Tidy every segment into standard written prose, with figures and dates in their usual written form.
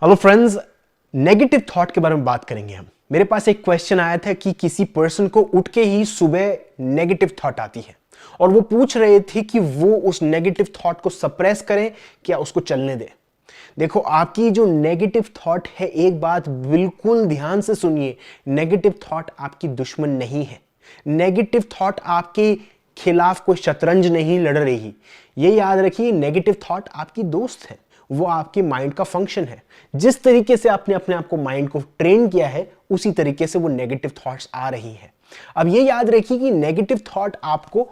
Hello friends, negative thought के बारे में बात करेंगे हम। मेरे पास एक क्वेश्चन आया था कि किसी पर्सन को उठ के ही सुबह नेगेटिव थॉट आती है और वो पूछ रहे थे कि वो उस नेगेटिव थॉट को सप्रेस करें क्या उसको चलने दें। देखो, आपकी जो नेगेटिव थॉट है, एक बात बिल्कुल ध्यान से सुनिए, नेगेटिव थॉट आपकी दुश्मन नहीं है। नेगेटिव थॉट आपके खिलाफ कोई शतरंज नहीं लड़ रही। ये याद रखिए, नेगेटिव थॉट आपकी दोस्त है, वो आपके माइंड का फंक्शन है। जिस तरीके से आपने अपने आप को माइंड को ट्रेन किया है, उसी तरीके से वो नेगेटिव थॉट्स आ रही हैं। अब ये याद रखिए कि नेगेटिव थॉट आपको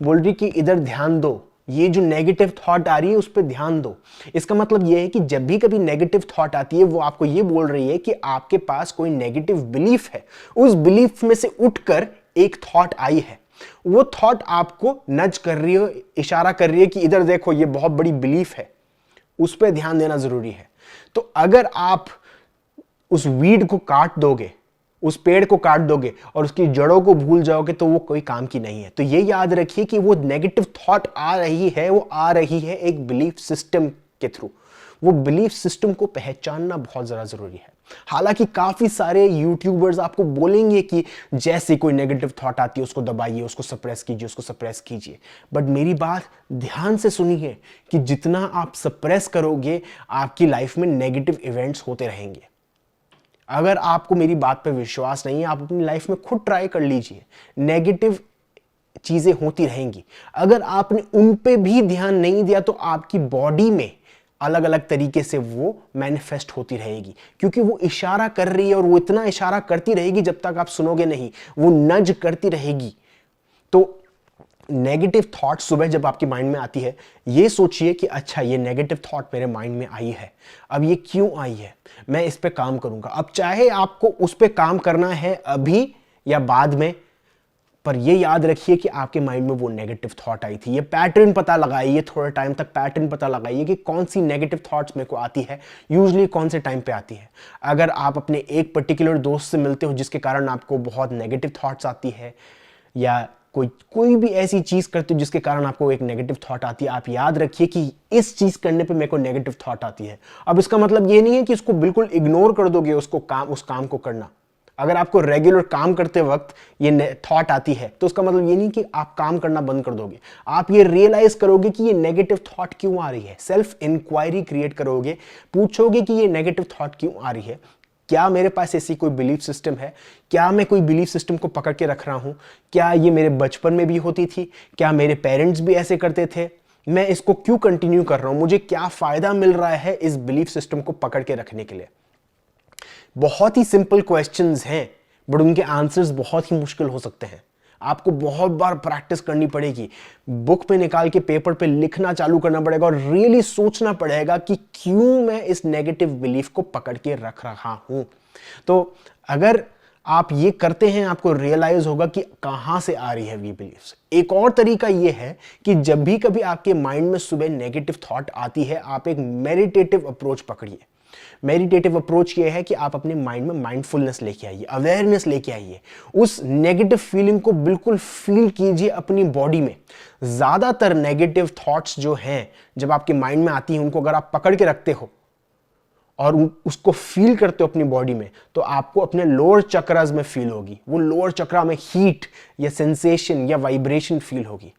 बोल रही कि इधर ध्यान दो, ये जो नेगेटिव थॉट आ रही है उस पर ध्यान दो। इसका मतलब ये है कि जब भी कभी नेगेटिव थॉट आती है, वो आपको ये बोल रही है कि आपके पास कोई नेगेटिव बिलीफ है। उस बिलीफ में से उठकर एक थॉट आई है, वो थॉट आपको नज कर रही है, इशारा कर रही है कि इधर देखो, ये बहुत बड़ी बिलीफ है, उस पर ध्यान देना जरूरी है। तो अगर आप उस वीड को काट दोगे, उस पेड़ को काट दोगे और उसकी जड़ों को भूल जाओगे, तो वो कोई काम की नहीं है। तो ये याद रखिए कि वो नेगेटिव थॉट आ रही है, वो आ रही है एक बिलीफ सिस्टम के थ्रू। वो बिलीफ सिस्टम को पहचानना बहुत ज़्यादा ज़रूरी है। हालांकि काफ़ी सारे यूट्यूबर्स आपको बोलेंगे कि जैसे कोई नेगेटिव थॉट आती है उसको दबाइए, उसको सप्रेस कीजिए, उसको सप्रेस कीजिए। बट मेरी बात ध्यान से सुनिए कि जितना आप सप्रेस करोगे, आपकी लाइफ में नेगेटिव इवेंट्स होते रहेंगे। अगर आपको मेरी बात पे विश्वास नहीं है, आप अपनी लाइफ में खुद ट्राई कर लीजिए। नेगेटिव चीज़ें होती रहेंगी। अगर आपने उन पे भी ध्यान नहीं दिया, तो आपकी बॉडी में अलग अलग तरीके से वो मैनिफेस्ट होती रहेगी, क्योंकि वो इशारा कर रही है और वो इतना इशारा करती रहेगी जब तक आप सुनोगे नहीं, वो नज करती रहेगी। तो नेगेटिव थॉट सुबह जब आपके माइंड में आती है, ये सोचिए कि अच्छा, ये नेगेटिव थॉट मेरे माइंड में आई है, अब ये क्यों आई है, मैं इस पे काम करूंगा। अब चाहे आपको उस पे काम करना है अभी या बाद में, पर ये याद रखिए कि आपके माइंड में वो नेगेटिव थॉट आई थी। ये पैटर्न पता लगाइए, थोड़े टाइम तक पैटर्न पता लगाइए कि कौन सी नेगेटिव थॉट्स मेरे को आती है, यूजुअली कौन से टाइम पे आती है। अगर आप अपने एक पर्टिकुलर दोस्त से मिलते हो जिसके कारण आपको बहुत नेगेटिव थॉट्स आती है, या कोई भी ऐसी चीज करते हो जिसके कारण आपको एक नेगेटिव थॉट आती है, आप याद रखिए कि इस चीज करने पे मेरे को नेगेटिव थॉट आती है। अब इसका मतलब ये नहीं है कि इसको बिल्कुल इग्नोर कर दोगे, उस काम को करना। अगर आपको रेगुलर काम करते वक्त ये थॉट आती है, तो उसका मतलब ये नहीं कि आप काम करना बंद कर दोगे। आप ये रियलाइज करोगे कि ये नेगेटिव थॉट क्यों आ रही है, सेल्फ इंक्वायरी क्रिएट करोगे, पूछोगे कि ये नेगेटिव थॉट क्यों आ रही है। क्या मेरे पास ऐसी कोई बिलीफ सिस्टम है? क्या मैं कोई बिलीफ सिस्टम को पकड़ के रख रहा हूं? क्या ये मेरे बचपन में भी होती थी? क्या मेरे पेरेंट्स भी ऐसे करते थे? मैं इसको क्यों कंटिन्यू कर रहा हूं? मुझे क्या फायदा मिल रहा है इस बिलीफ सिस्टम को पकड़ के रखने के लिए? बहुत ही सिंपल क्वेश्चंस हैं, बट उनके आंसर्स बहुत ही मुश्किल हो सकते हैं। आपको बहुत बार प्रैक्टिस करनी पड़ेगी, बुक पे निकाल के पेपर पे लिखना चालू करना पड़ेगा और रियली सोचना पड़ेगा कि क्यों मैं इस नेगेटिव बिलीफ को पकड़ के रख रहा हूं। तो अगर आप ये करते हैं, आपको रियलाइज होगा कि कहां से आ रही है ये बिलीफ्स। एक और तरीका ये है कि जब भी कभी आपके माइंड में सुबह नेगेटिव थॉट आती है, आप एक मेडिटेटिव अप्रोच पकड़िए। मेडिटेटिव अप्रोच ये है कि आप अपने माइंड में माइंडफुलनेस लेके आइए, अवेयरनेस लेके आइए। उस नेगेटिव फीलिंग को बिल्कुल फील कीजिए अपनी बॉडी में। ज्यादातर नेगेटिव थॉट्स जो हैं, जब आपके माइंड में आती हैं, उनको अगर आप पकड़ के रखते हो और उसको फील करते हो अपनी बॉडी में, तो आपको अपने लोअर चक्रास में फील होगी। वो लोअर चक्रा में हीट या सेंसेशन या वाइब्रेशन फील होगी।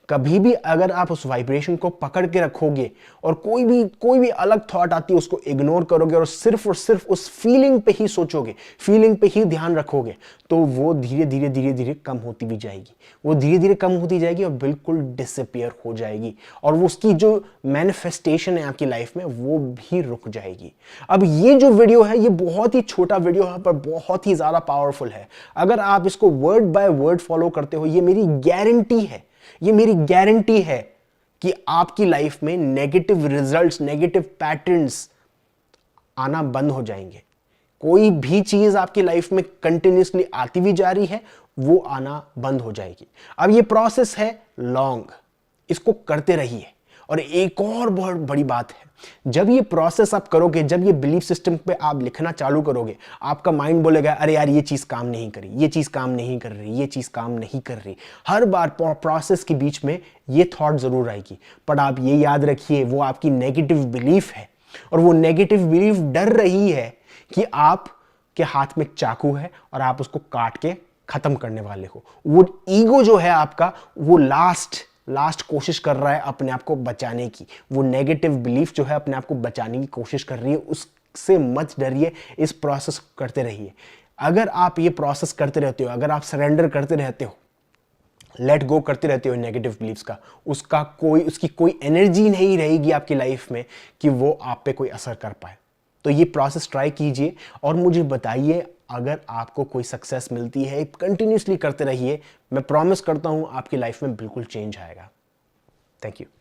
कभी भी अगर आप उस वाइब्रेशन को पकड़ के रखोगे और कोई भी अलग थॉट आती है उसको इग्नोर करोगे और सिर्फ उस फीलिंग पे ही सोचोगे, फीलिंग पे ही ध्यान रखोगे, तो वो धीरे धीरे कम होती भी जाएगी। वो धीरे धीरे कम होती जाएगी और बिल्कुल डिसअपियर हो जाएगी, और वो उसकी जो मैनिफेस्टेशन है आपकी लाइफ में, वो भी रुक जाएगी। अब ये जो वीडियो है, ये बहुत ही छोटा वीडियो है, पर बहुत ही ज्यादा पावरफुल है। अगर आप इसको वर्ड बाय वर्ड फॉलो करते हो, ये मेरी गारंटी है, ये मेरी गारंटी है कि आपकी लाइफ में नेगेटिव रिजल्ट्स, नेगेटिव पैटर्न्स आना बंद हो जाएंगे। कोई भी चीज आपकी लाइफ में कंटिन्यूसली आती भी जा रही है, वो आना बंद हो जाएगी। अब ये प्रोसेस है लॉन्ग, इसको करते रहिए। और एक और बहुत बड़ी बात है, जब ये प्रोसेस आप करोगे, जब ये बिलीफ सिस्टम पे आप लिखना चालू करोगे, आपका माइंड बोलेगा अरे यार, ये चीज काम नहीं करी, ये चीज काम नहीं कर रही, ये चीज काम नहीं कर रही। हर बार प्रोसेस के बीच में ये थॉट जरूर आएगी, पर आप ये याद रखिए, वो आपकी नेगेटिव बिलीफ है। और वो नेगेटिव बिलीफ डर रही है कि आप के हाथ में एक चाकू है और आप उसको काट के खत्म करने वाले हो। वो ईगो जो है आपका, वो लास्ट कोशिश कर रहा है अपने आप को बचाने की। वो नेगेटिव बिलीफ जो है अपने आप को बचाने की कोशिश कर रही है। उससे मत डरिए, इस प्रोसेस करते रहिए। अगर आप ये प्रोसेस करते रहते हो, अगर आप सरेंडर करते रहते हो, लेट गो करते रहते हो नेगेटिव बिलीफ्स का, उसकी कोई एनर्जी नहीं रहेगी आपकी लाइफ में कि वो आप पे कोई असर कर पाए। तो ये प्रोसेस ट्राई कीजिए और मुझे बताइए अगर आपको कोई सक्सेस मिलती है। कंटिन्यूसली करते रहिए, मैं प्रॉमिस करता हूं आपकी लाइफ में बिल्कुल चेंज आएगा। Thank you.